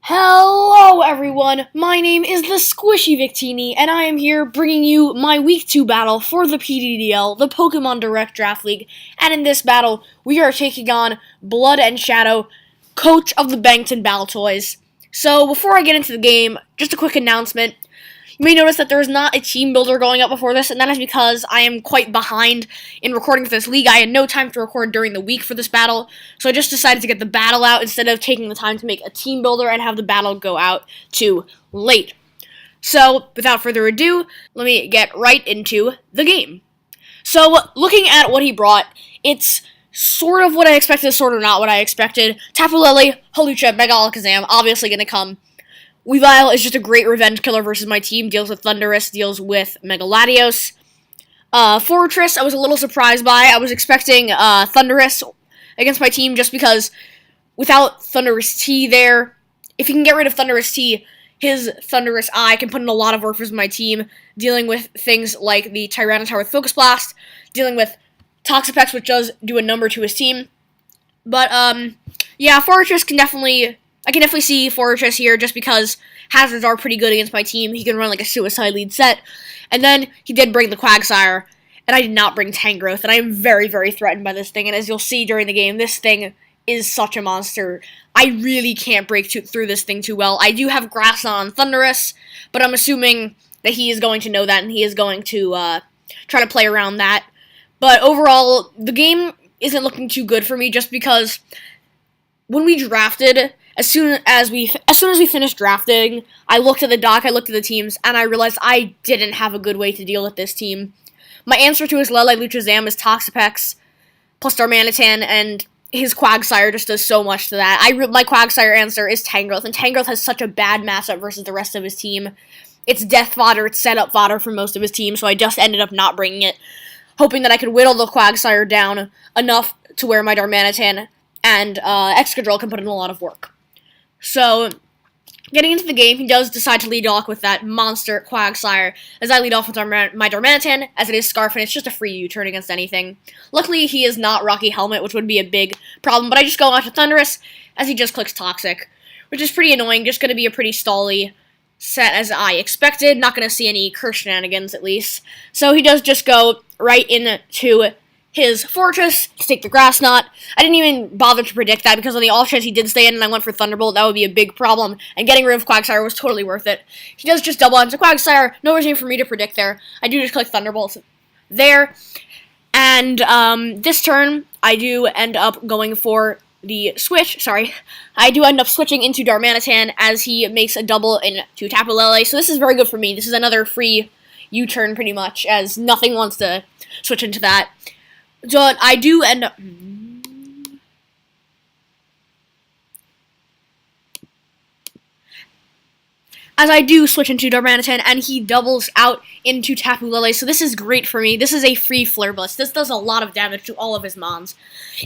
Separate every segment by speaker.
Speaker 1: Hello everyone, my name is the Squishy Victini, and I am here bringing you my Week 2 battle for the Pddl, the Pokemon Direct Draft League, and in this battle, we are taking on Blood and Shadow, coach of the Bangton Battle Toys. So, before I get into the game, just a quick announcement. You may notice that there is not a team builder going up before this, and that is because I am quite behind in recording for this league. I had no time to record during the week for this battle, so I just decided to get the battle out instead of taking the time to make a team builder and have the battle go out too late. So, without further ado, let me get right into the game. So, looking at what he brought, it's sort of what I expected, sort of not what I expected. Tapu Lele, Hawlucha, Mega Alakazam, obviously going to come. Weavile is just a great revenge killer versus my team, deals with Thundurus, deals with Mega Latios. Fortress, I was a little surprised by. I was expecting Thundurus against my team just because without Thundurus T there, if he can get rid of Thundurus T, his Thundurus I can put in a lot of work for my team, dealing with things like the Tyranitar with Focus Blast, dealing with Toxapex, which does do a number to his team. But, yeah, Fortress can definitely... I can definitely see Fortress here just because hazards are pretty good against my team. He can run like a suicide lead set. And then he did bring the Quagsire, and I did not bring Tangrowth, and I am very, very threatened by this thing. And as you'll see during the game, this thing is such a monster. I really can't break through this thing too well. I do have Grass on Thundurus, but I'm assuming that he is going to know that, and he is going to try to play around that. But overall, the game isn't looking too good for me just because when we drafted... As soon as we finished drafting, I looked at the doc, I looked at the teams, and I realized I didn't have a good way to deal with this team. My answer to his Lele Luchazam is Toxapex, plus Darmanitan, and his Quagsire just does so much to that. My Quagsire answer is Tangrowth, and Tangrowth has such a bad matchup versus the rest of his team. It's death fodder, it's setup fodder for most of his team, so I just ended up not bringing it, hoping that I could whittle the Quagsire down enough to where my Darmanitan and Excadrill can put in a lot of work. So, getting into the game, he does decide to lead off with that monster Quagsire, as I lead off with my Darmanitan, as it is Scarf, and it's just a free U-turn against anything. Luckily, he is not Rocky Helmet, which would be a big problem, but I just go on to Thundurus, as he just clicks Toxic, which is pretty annoying, just going to be a pretty stally set as I expected, not going to see any curse shenanigans, at least. So he does just go right into his Fortress to take the Grass Knot. I didn't even bother to predict that because on the off chance he did stay in and I went for Thunderbolt, that would be a big problem, and getting rid of Quagsire was totally worth it. He does just double onto Quagsire, no reason for me to predict there. I do just click Thunderbolt there, and this turn I do end up going for the switch, I do end up switching into Darmanitan as he makes a double into Tapu Lele, so this is very good for me. This is another free U-turn pretty much, as nothing wants to switch into that. So I do end up... As I do switch into Darmanitan, and he doubles out into Tapu Lele, so this is great for me. This is a free Flare Blitz. This does a lot of damage to all of his mons.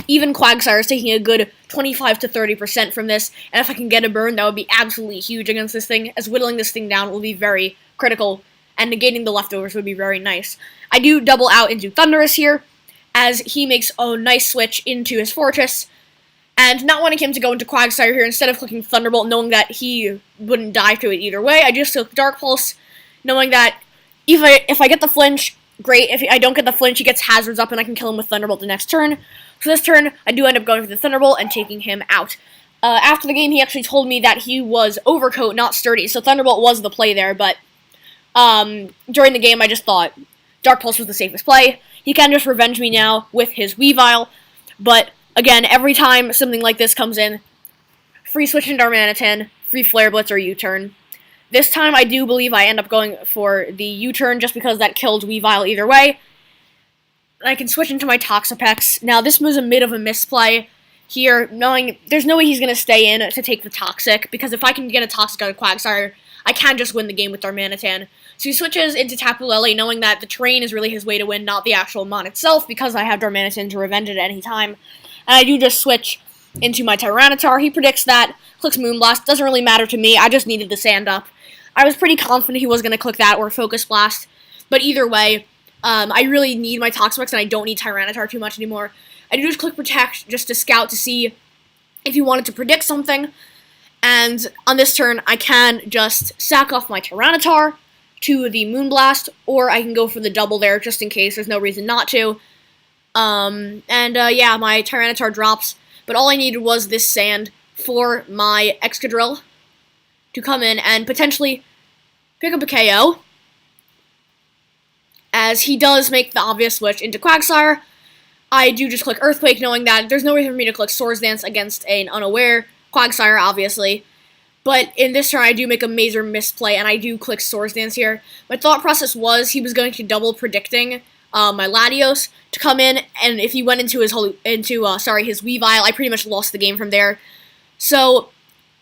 Speaker 1: Even Quagsire is taking a good 25 to 30% from this, and if I can get a burn, that would be absolutely huge against this thing, as whittling this thing down will be very critical, and negating the leftovers would be very nice. I do double out into Thundurus here, as he makes a nice switch into his Fortress, and not wanting him to go into Quagsire here, instead of clicking Thunderbolt, knowing that he wouldn't die to it either way, I just took Dark Pulse, knowing that if I get the flinch, great. If I don't get the flinch, he gets hazards up, and I can kill him with Thunderbolt the next turn. So this turn, I do end up going for the Thunderbolt and taking him out. After the game, he actually told me that he was Overcoat, not Sturdy, so Thunderbolt was the play there, but during the game, I just thought Dark Pulse was the safest play. He can just revenge me now with his Weavile, but again, every time something like this comes in, free switch into Darmanitan, free Flare Blitz or U-turn. This time, I do believe I end up going for the U-turn just because that killed Weavile either way. I can switch into my Toxapex. Now, this was a bit of a misplay here, knowing there's no way he's going to stay in to take the Toxic, because if I can get a Toxic out of Quagsire, I can just win the game with Darmanitan. So he switches into Tapu Lele, knowing that the terrain is really his way to win, not the actual mon itself, because I have Darmanitan to revenge it at any time. And I do just switch into my Tyranitar. He predicts that, clicks Moonblast. Doesn't really matter to me, I just needed the sand up. I was pretty confident he was going to click that or Focus Blast, but either way, I really need my Toxapex, and I don't need Tyranitar too much anymore. I do just click Protect just to scout to see if you wanted to predict something. And on this turn, I can just sack off my Tyranitar to the Moonblast, or I can go for the double there just in case. There's no reason not to. Yeah, my Tyranitar drops, but all I needed was this sand for my Excadrill to come in and potentially pick up a KO, as he does make the obvious switch into Quagsire. I do just click Earthquake, knowing that there's no reason for me to click Swords Dance against an unaware Quagsire, obviously. But in this turn, I do make a major misplay, and I do click Swords Dance here. My thought process was he was going to double predicting my Latios to come in, and if he went into his Weavile, I pretty much lost the game from there. So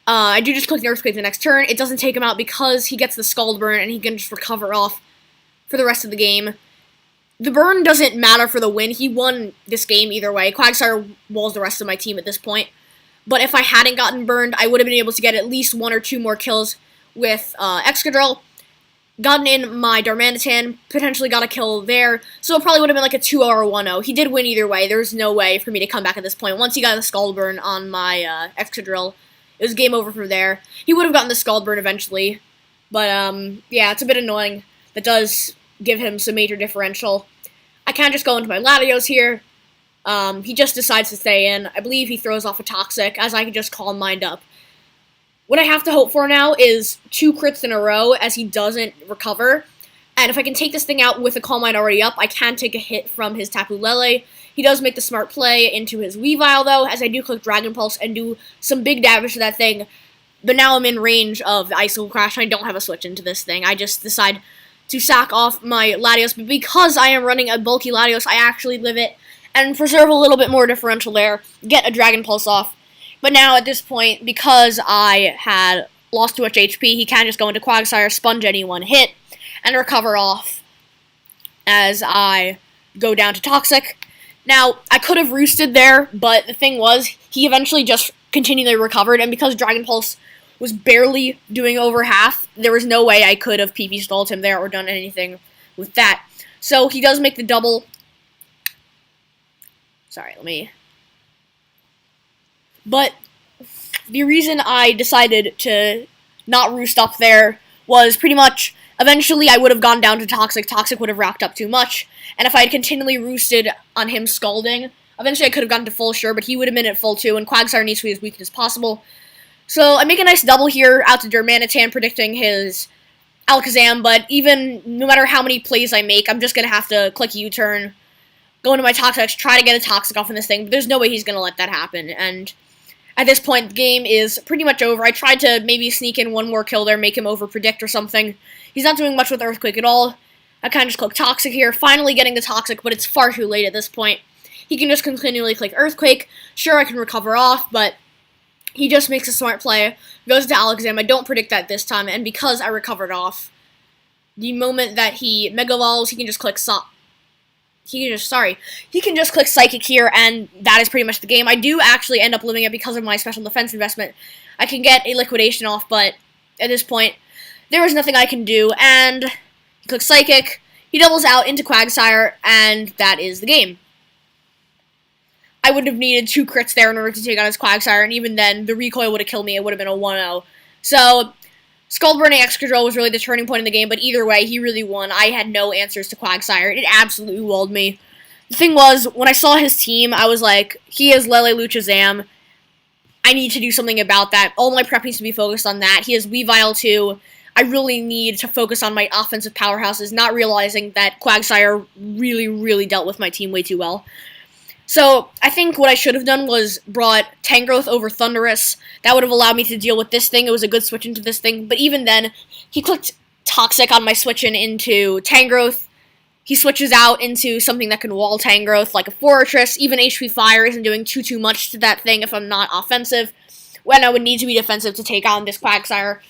Speaker 1: I do just click the Earthquake the next turn. It doesn't take him out because he gets the Scald Burn, and he can just recover off for the rest of the game. The burn doesn't matter for the win. He won this game either way. Quagsire walls the rest of my team at this point. But if I hadn't gotten burned, I would have been able to get at least 1 or 2 more kills with Excadrill. Gotten in my Darmanitan, potentially got a kill there, so it probably would have been like a 2-0 or 1-0. He did win either way. There's no way for me to come back at this point. Once he got the Scald Burn on my Excadrill, it was game over from there. He would have gotten the Scald Burn eventually, but yeah, it's a bit annoying. That does give him some major differential. I can't just go into my Latios here. He just decides to stay in. I believe he throws off a Toxic, as I can just Calm Mind up. What I have to hope for now is 2 crits in a row, as he doesn't recover. And if I can take this thing out with a Calm Mind already up, I can take a hit from his Tapu Lele. He does make the smart play into his Weavile, though, as I do click Dragon Pulse and do some big damage to that thing. But now I'm in range of the Icicle Crash, and I don't have a switch into this thing. I just decide to sack off my Latios, but because I am running a bulky Latios, I actually live it and preserve a little bit more differential there, get a Dragon Pulse off. But now at this point, because I had lost too much HP, he can just go into Quagsire, sponge any one hit, and recover off as I go down to Toxic. Now, I could have roosted there, but the thing was, he eventually just continually recovered, and because Dragon Pulse was barely doing over half, there was no way I could have PP stalled him there or done anything with that. So he does make the double. Sorry, But the reason I decided to not roost up there was pretty much, eventually I would have gone down to Toxic. Toxic would have racked up too much. And if I had continually roosted on him scalding, eventually I could have gotten to full sure, but he would have been at full 2, and Quagsire needs to be as weak as possible. So I make a nice double here out to Darmanitan, predicting his Alakazam, but even no matter how many plays I make, I'm just going to have to click U-turn, go into my Toxic, try to get a Toxic off in this thing, but there's no way he's going to let that happen, and at this point, the game is pretty much over. I tried to maybe sneak in 1 more kill there, make him over-predict or something. He's not doing much with Earthquake at all. I kind of just click Toxic here, finally getting the Toxic, but it's far too late at this point. He can just continually click Earthquake. Sure, I can recover off, but he just makes a smart play, goes to Alakazam. I don't predict that this time, and because I recovered off, the moment that he Mega Evolves, he can just click he can just click Psychic here, and that is pretty much the game. I do actually end up living it because of my special defense investment. I can get a Liquidation off, but at this point, there is nothing I can do, and he clicks Psychic, he doubles out into Quagsire, and that is the game. I would have needed 2 crits there in order to take out his Quagsire, and even then, the recoil would have killed me. It would have been a 1-0. So, Scald Burning Excadrill was really the turning point in the game, but either way, he really won. I had no answers to Quagsire. It absolutely walled me. The thing was, when I saw his team, I was like, he has Lele Luchazam. I need to do something about that. All my prep needs to be focused on that. He has Weavile too. I really need to focus on my offensive powerhouses, not realizing that Quagsire really, really dealt with my team way too well. So, I think what I should have done was brought Tangrowth over Thundurus. That would have allowed me to deal with this thing. It was a good switch into this thing. But even then, he clicked Toxic on my switch-in into Tangrowth. He switches out into something that can wall Tangrowth, like a Fortress. Even HP Fire isn't doing too much to that thing if I'm not offensive, when I would need to be defensive to take on this Quagsire.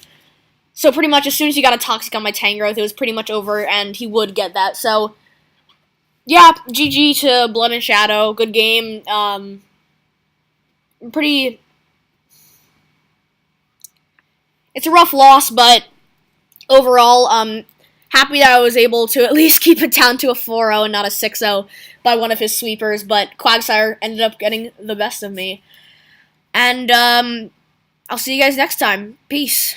Speaker 1: So pretty much as soon as he got a Toxic on my Tangrowth, it was pretty much over, and he would get that. So, yeah, GG to Blood and Shadow. Good game. It's a rough loss, but overall, Happy that I was able to at least keep it down to a 4-0 and not a 6-0 by one of his sweepers, but Quagsire ended up getting the best of me. And I'll see you guys next time. Peace.